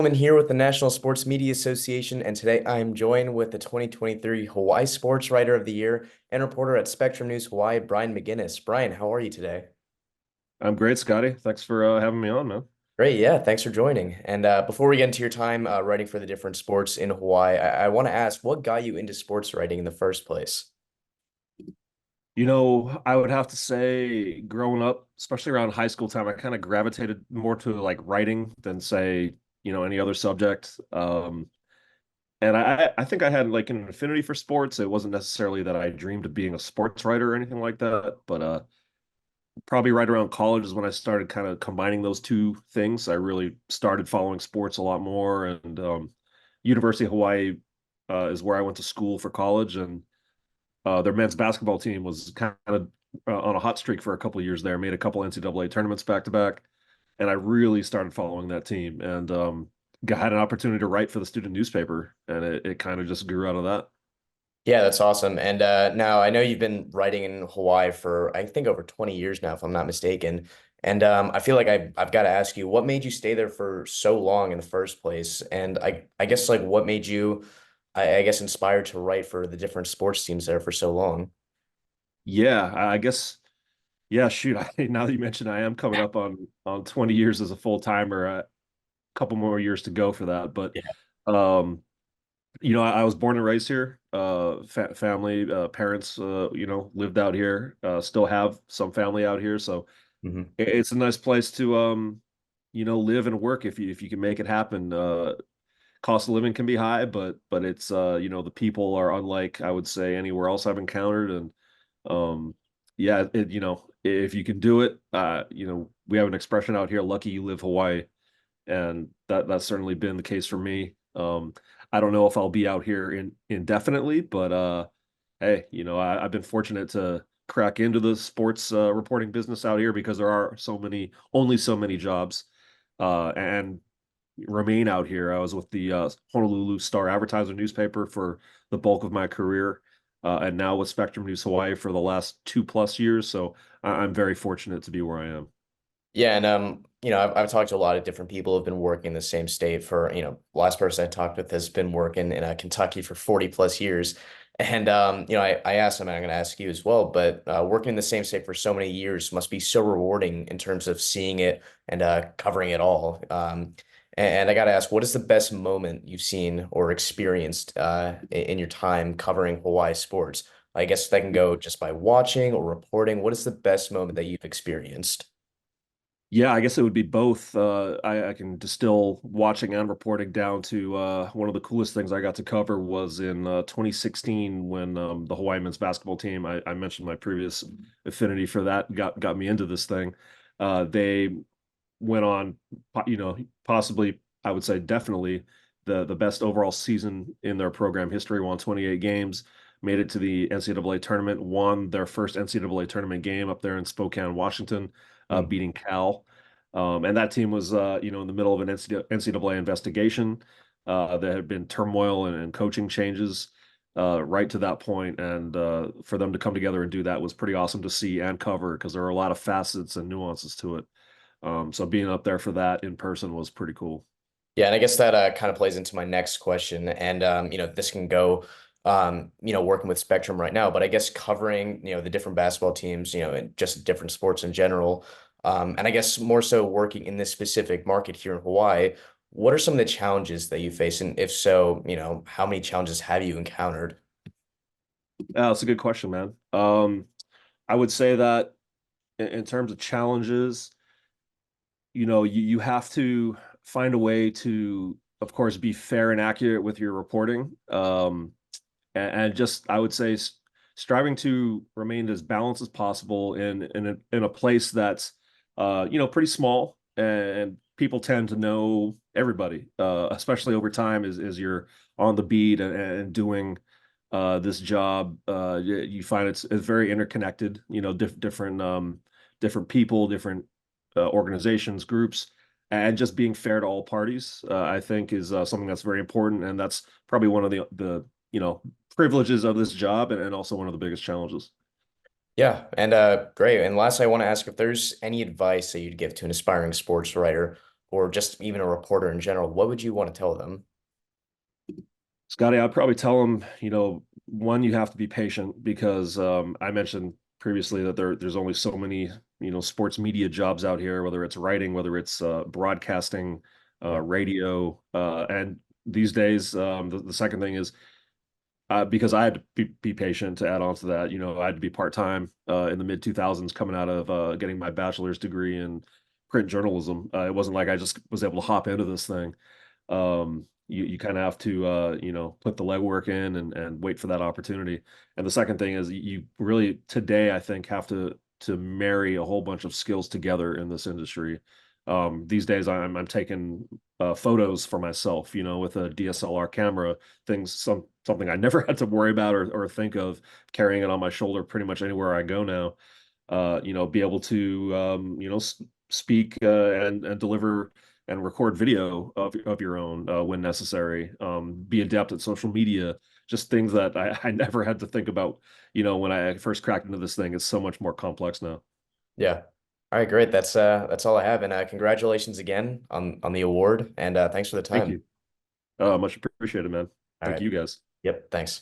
I'm here with the National Sports Media Association, and today I'm joined with the 2023 Hawaii Sportswriter of the Year and reporter at Spectrum News Hawaii, Brian McInnis. Brian, how are you today? I'm great, Scotty. Thanks for having me on, man. Great, yeah, thanks for joining. And before we get into your time writing for the different sports in Hawaii, I want to ask, what got you into sports writing in the first place? I would have to say growing up, especially around high school time, I kind of gravitated more to like writing than say, any other subject. And I think I had like an affinity for sports. It wasn't necessarily that I dreamed of being a sports writer or anything like that, but probably right around college is when I started kind of combining those two things. I really started following sports a lot more, and University of Hawaii is where I went to school for college, and their men's basketball team was kind of on a hot streak for a couple of years there, made a couple NCAA tournaments back to back. And I really started following that team and had an opportunity to write for the student newspaper. And it kind of just grew out of that. Yeah, that's awesome. And now I know you've been writing in Hawaii for, I think, over 20 years now, if I'm not mistaken. And I feel like I've got to ask you, what made you stay there for so long in the first place? And I guess like what made you, I guess, inspired to write for the different sports teams there for so long? Yeah, I guess. Yeah, shoot. Now that you mentioned, I am coming up on 20 years as a full timer. A couple more years to go for that. But Yeah. um, I was born and raised here. Family, parents, lived out here. Still have some family out here, so Hmm. it's a nice place to live and work if you can make it happen. Cost of living can be high, but it's the people are unlike I would say anywhere else I've encountered, and yeah, if you can do it, we have an expression out here, lucky you live Hawaii, and that's certainly been the case for me. I don't know if I'll be out here indefinitely, but hey, I've been fortunate to crack into the sports reporting business out here because there are only so many jobs, and remain out here. I was with the Honolulu Star Advertiser newspaper for the bulk of my career, and now with Spectrum News Hawaii for the last 2+ years. So I'm very fortunate to be where I am. Yeah, and I've talked to a lot of different people who've been working in the same state for, last person I talked with has been working in Kentucky for 40 plus years. And I asked him, and I'm going to ask you as well, but working in the same state for so many years must be so rewarding in terms of seeing it and covering it all. And I got to ask, what is the best moment you've seen or experienced in your time covering Hawaii sports? I guess that can go just by watching or reporting. What is the best moment that you've experienced? Yeah, I guess it would be both. I can distill watching and reporting down to one of the coolest things I got to cover was in 2016 when the Hawaii men's basketball team, I mentioned my previous affinity for that, got me into this thing. They went on, possibly, I would say definitely the best overall season in their program history, won 28 games, made it to the NCAA tournament, won their first NCAA tournament game up there in Spokane, Washington, Hmm. beating Cal. And that team was, in the middle of an NCAA investigation. There had been turmoil and coaching changes right to that point, and for them to come together and do that was pretty awesome to see and cover because there are a lot of facets and nuances to it. So being up there for that in person was pretty cool. Yeah, and I guess that kind of plays into my next question. And this can go working with Spectrum right now, but I guess covering, the different basketball teams, and just different sports in general. And I guess more so working in this specific market here in Hawaii, what are some of the challenges that you face? And if so, how many challenges have you encountered? That's a good question, man. I would say that in terms of challenges, you have to find a way to, of course, be fair and accurate with your reporting. And just, I would say, striving to remain as balanced as possible in a place that's, pretty small and people tend to know everybody, especially over time as you're on the beat and doing this job. You find it's very interconnected. Different people, different organizations, groups, and just being fair to all parties. I think is something that's very important, and that's probably one of the privileges of this job, and also one of the biggest challenges. Yeah, and great. And lastly, I want to ask if there's any advice that you'd give to an aspiring sports writer. or just even a reporter in general, what would you want to tell them? Scotty, I'd probably tell them, one, you have to be patient because I mentioned previously that there's only so many, sports media jobs out here, whether it's writing, whether it's broadcasting, Yeah. radio, and these days, the second thing is because I had to be patient to add on to that. I had to be part-time in the mid 2000s coming out of getting my bachelor's degree in print journalism. It wasn't like I just was able to hop into this thing. You kind of have to put the legwork in and wait for that opportunity. And the second thing is you really today I think have to marry a whole bunch of skills together in this industry. These days I'm taking photos for myself, with a DSLR camera, something I never had to worry about or think of, carrying it on my shoulder pretty much anywhere I go now. Be able to speak and deliver and record video of your own when necessary. Be adept at social media, just things that I never had to think about, when I first cracked into this thing. It's so much more complex now. Yeah. All right, great. That's all I have. And congratulations again on the award. And thanks for the Thank time. you. Much appreciated, man. All Thank right. you guys. Yep. Thanks.